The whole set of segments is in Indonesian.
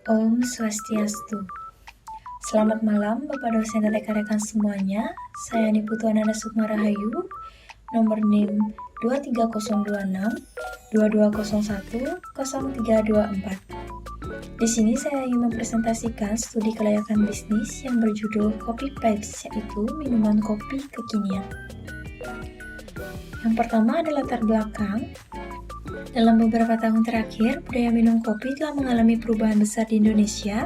Om Swastiastu. Selamat malam Bapak dosen dan rekan-rekan semuanya. Saya Niputu Ananda Sukma Rahayu, nomor NIM 23026 2201 0324. Di sini saya ingin mempresentasikan studi kelayakan bisnis yang berjudul Kopi Pipes, yaitu minuman kopi kekinian. Yang pertama adalah latar belakang. Dalam beberapa tahun terakhir, budaya minum kopi telah mengalami perubahan besar di Indonesia.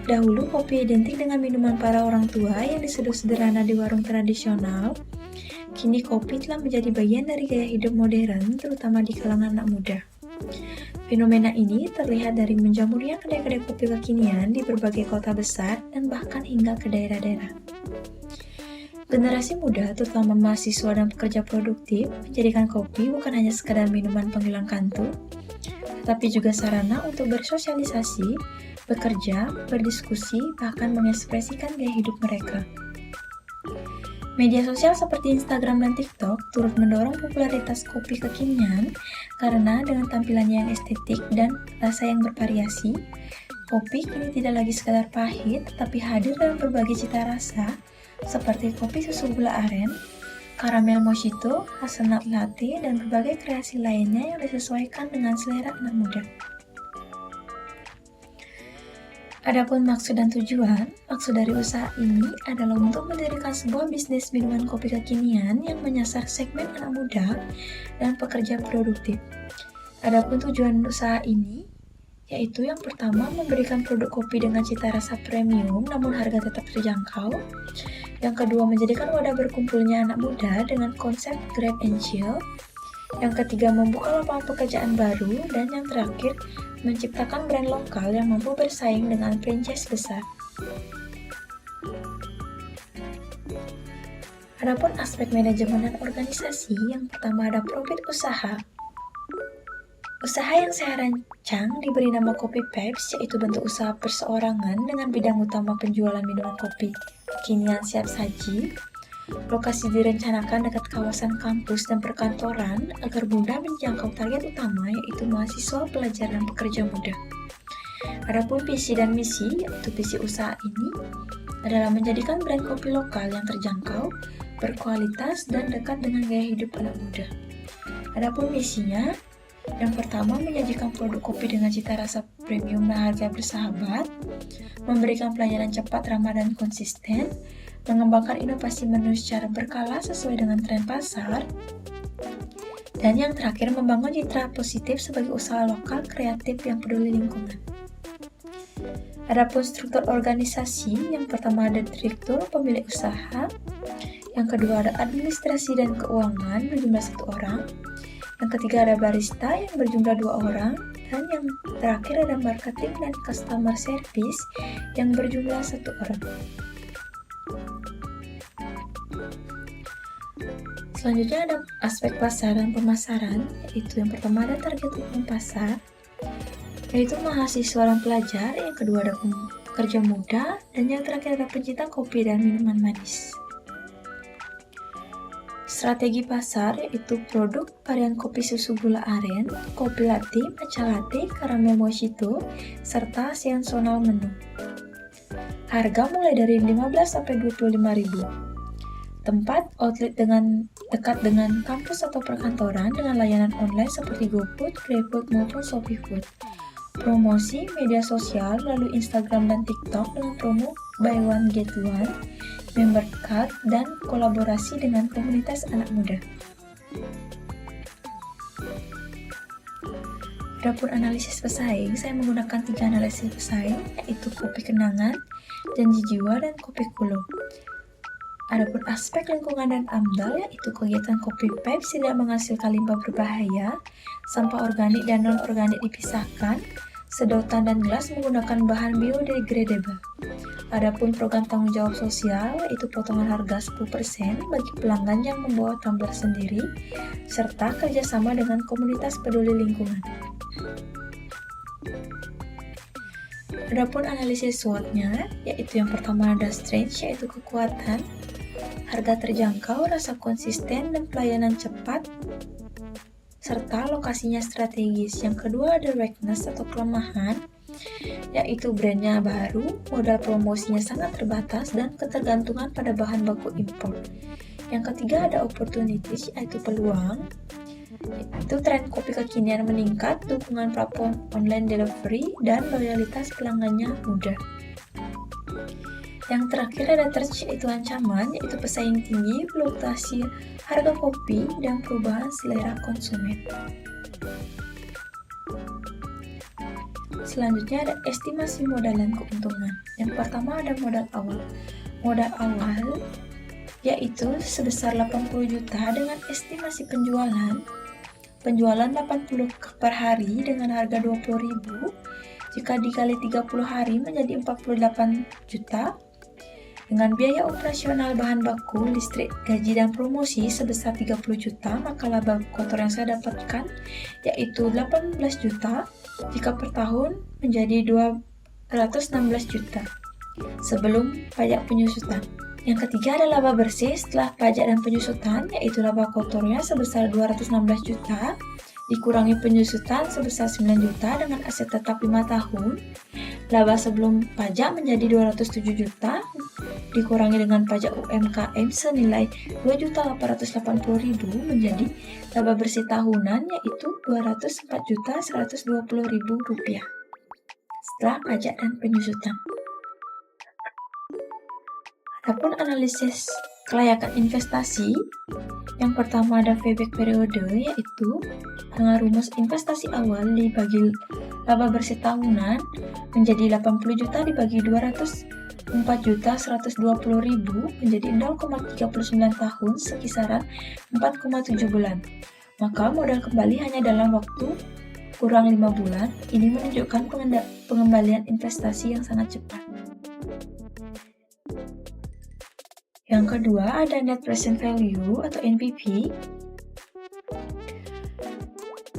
Dahulu, kopi identik dengan minuman para orang tua yang diseduh sederhana di warung tradisional. Kini, kopi telah menjadi bagian dari gaya hidup modern, terutama di kalangan anak muda. Fenomena ini terlihat dari menjamurnya kedai-kedai kopi kekinian di berbagai kota besar dan bahkan hingga ke daerah-daerah. Generasi muda, terutama mahasiswa dan pekerja produktif, menjadikan kopi bukan hanya sekadar minuman penghilang kantuk, tetapi juga sarana untuk bersosialisasi, bekerja, berdiskusi, bahkan mengekspresikan gaya hidup mereka. Media sosial seperti Instagram dan TikTok turut mendorong popularitas kopi kekinian karena dengan tampilannya yang estetik dan rasa yang bervariasi, kopi kini tidak lagi sekadar pahit, tetapi hadir dalam berbagai cita rasa, seperti kopi susu gula aren, karamel mochito, hazelnut latte, dan berbagai kreasi lainnya yang disesuaikan dengan selera anak muda. Adapun maksud dan tujuan, maksud dari usaha ini adalah untuk mendirikan sebuah bisnis minuman kopi kekinian yang menyasar segmen anak muda dan pekerja produktif. Adapun tujuan usaha ini, yaitu yang pertama memberikan produk kopi dengan cita rasa premium namun harga tetap terjangkau. Yang kedua, menjadikan wadah berkumpulnya anak muda dengan konsep grab and chill. Yang ketiga, membuka lapangan pekerjaan baru. Dan yang terakhir, menciptakan brand lokal yang mampu bersaing dengan franchise besar. Adapun aspek manajemen dan organisasi, yang pertama ada profit usaha. Usaha yang saya rancang diberi nama Kopi Pipes, yaitu bentuk usaha perseorangan dengan bidang utama penjualan minuman kopi kekinian siap saji. Lokasi direncanakan dekat kawasan kampus dan perkantoran agar mudah menjangkau target utama, yaitu mahasiswa, pelajar, dan pekerja muda. Adapun visi dan misi, yaitu visi usaha ini adalah menjadikan brand kopi lokal yang terjangkau, berkualitas, dan dekat dengan gaya hidup anak muda. Adapun misinya, yang pertama, menyajikan produk kopi dengan cita rasa premium dan harga bersahabat, memberikan pelayanan cepat, ramah, dan konsisten, mengembangkan inovasi menu secara berkala sesuai dengan tren pasar, dan yang terakhir, membangun citra positif sebagai usaha lokal kreatif yang peduli lingkungan. Adapun struktur organisasi, yang pertama ada direktur pemilik usaha, yang kedua ada administrasi dan keuangan berjumlah 1 orang, yang ketiga ada barista yang berjumlah 2 orang, dan yang terakhir ada marketing dan customer service yang berjumlah 1 orang. Selanjutnya ada aspek pasar dan pemasaran, yaitu yang pertama ada target umum pasar, yaitu mahasiswa dan pelajar, yang kedua ada pekerja muda, dan yang terakhir ada pencinta kopi dan minuman manis. Strategi pasar, yaitu produk varian kopi susu gula aren, kopi latte, matcha latte, karamel mochito, serta seasonal menu. Harga mulai dari 15-25.000. Tempat outlet dekat dengan kampus atau perkantoran dengan layanan online seperti GoFood, GrabFood maupun ShopeeFood. Promosi media sosial melalui Instagram dan TikTok dengan promo buy one get one, member card, dan kolaborasi dengan komunitas anak muda. Adapun analisis pesaing, saya menggunakan 3 analisis pesaing, yaitu kopi kenangan, janji jiwa, dan kopi kulo. Adapun aspek lingkungan dan AMDAL, yaitu kegiatan Kopi Pipes tidak menghasilkan limbah berbahaya, sampah organik dan non-organik dipisahkan, sedotan dan gelas menggunakan bahan biodegradable. Adapun program tanggung jawab sosial, yaitu potongan harga 10% bagi pelanggan yang membawa tumbler sendiri, serta kerjasama dengan komunitas peduli lingkungan. Adapun analisis SWOT-nya, yaitu yang pertama ada strength, yaitu kekuatan, harga terjangkau, rasa konsisten, dan pelayanan cepat, serta lokasinya strategis. Yang kedua ada weakness atau kelemahan, yaitu brandnya baru, modal promosinya sangat terbatas, dan ketergantungan pada bahan baku impor. Yang ketiga ada opportunities, yaitu peluang, yaitu tren kopi kekinian meningkat, dukungan platform online delivery, dan loyalitas pelanggannya mudah. Yang terakhir ada threat, yaitu ancaman, yaitu pesaing tinggi, fluktuasi harga kopi, dan perubahan selera konsumen. Selanjutnya ada estimasi modal dan keuntungan. Yang pertama ada modal awal. Modal awal yaitu sebesar 80 juta dengan estimasi penjualan 80 per hari dengan harga 20.000. Jika dikali 30 hari menjadi 48 juta. Dengan biaya operasional bahan baku, listrik, gaji, dan promosi sebesar 30 juta, maka laba kotor yang saya dapatkan yaitu 18 juta jika per tahun menjadi 216 juta sebelum pajak penyusutan. Yang ketiga ada laba bersih setelah pajak dan penyusutan, yaitu laba kotornya sebesar 216 juta dikurangi penyusutan sebesar 9 juta dengan aset tetap 5 tahun. Laba sebelum pajak menjadi 207 juta dikurangi dengan pajak UMKM senilai 2.880.000 menjadi laba bersih tahunan yaitu 204.120.000 rupiah setelah pajak dan penyusutan. Adapun analisis kelayakan investasi, yang pertama ada payback periode, yaitu dengan rumus investasi awal dibagi laba bersih tahunan menjadi 80 juta dibagi 204.120.000 menjadi 0,39 tahun sekisaran 4,7 bulan. Maka modal kembali hanya dalam waktu kurang 5 bulan. Ini menunjukkan pengembalian investasi yang sangat cepat. Yang kedua ada net present value atau NPV.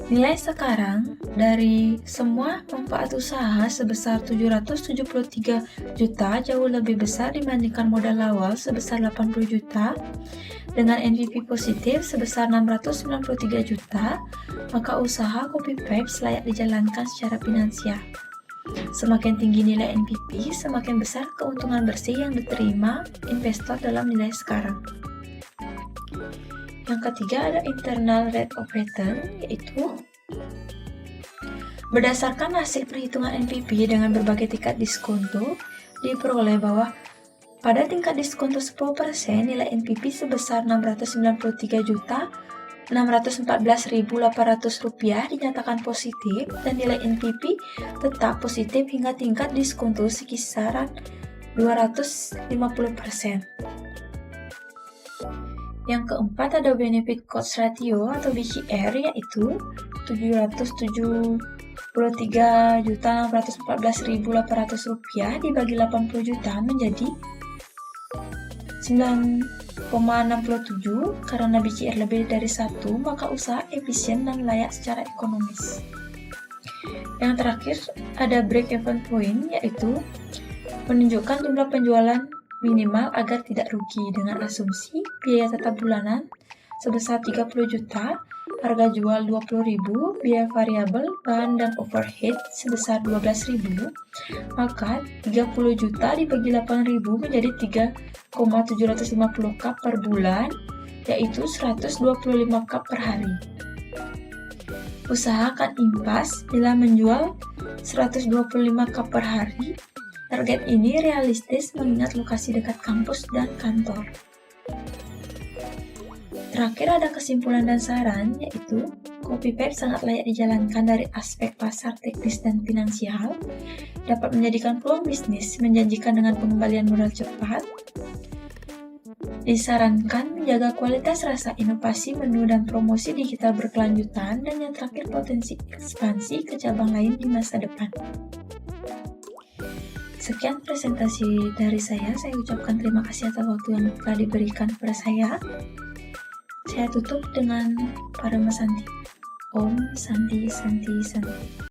Nilai sekarang dari semua manfaat usaha sebesar 773 juta jauh lebih besar dibandingkan modal awal sebesar 80 juta. Dengan NPV positif sebesar 693 juta, maka usaha Kopi Pipes layak dijalankan secara finansial. Semakin tinggi nilai NPV, semakin besar keuntungan bersih yang diterima investor dalam nilai sekarang. Yang ketiga ada internal rate of return, yaitu berdasarkan hasil perhitungan NPV dengan berbagai tingkat diskonto, diperoleh bahwa pada tingkat diskonto 10% nilai NPV sebesar 693.614.800 rupiah dinyatakan positif dan nilai NPV tetap positif hingga tingkat diskonto sekisaran 250%. Yang keempat ada benefit cost ratio atau BCR, yaitu 773.614.800 rupiah dibagi 80 juta menjadi 9,67. Karena BCR lebih dari 1, maka usaha efisien dan layak secara ekonomis. Yang terakhir ada break even point, yaitu menunjukkan jumlah penjualan minimal agar tidak rugi dengan asumsi biaya tetap bulanan sebesar 30 juta, harga jual 20.000, biaya variabel, bahan dan overhead sebesar 12.000, maka 30 juta dibagi 8.000 menjadi 3,750 cup per bulan, yaitu 125 cup per hari. Usaha akan impas bila menjual 125 cup per hari. Target ini realistis mengingat lokasi dekat kampus dan kantor. Terakhir ada kesimpulan dan saran, yaitu Kopi Pipes sangat layak dijalankan dari aspek pasar, teknis, dan finansial, dapat menjadikan peluang bisnis, menjanjikan dengan pengembalian modal cepat, disarankan menjaga kualitas rasa, inovasi menu, dan promosi digital berkelanjutan, dan yang terakhir potensi ekspansi ke cabang lain di masa depan. Sekian presentasi dari saya ucapkan terima kasih atas waktu yang telah diberikan kepada saya. Saya tutup dengan Parama Santi. Om Santi Santi Santi.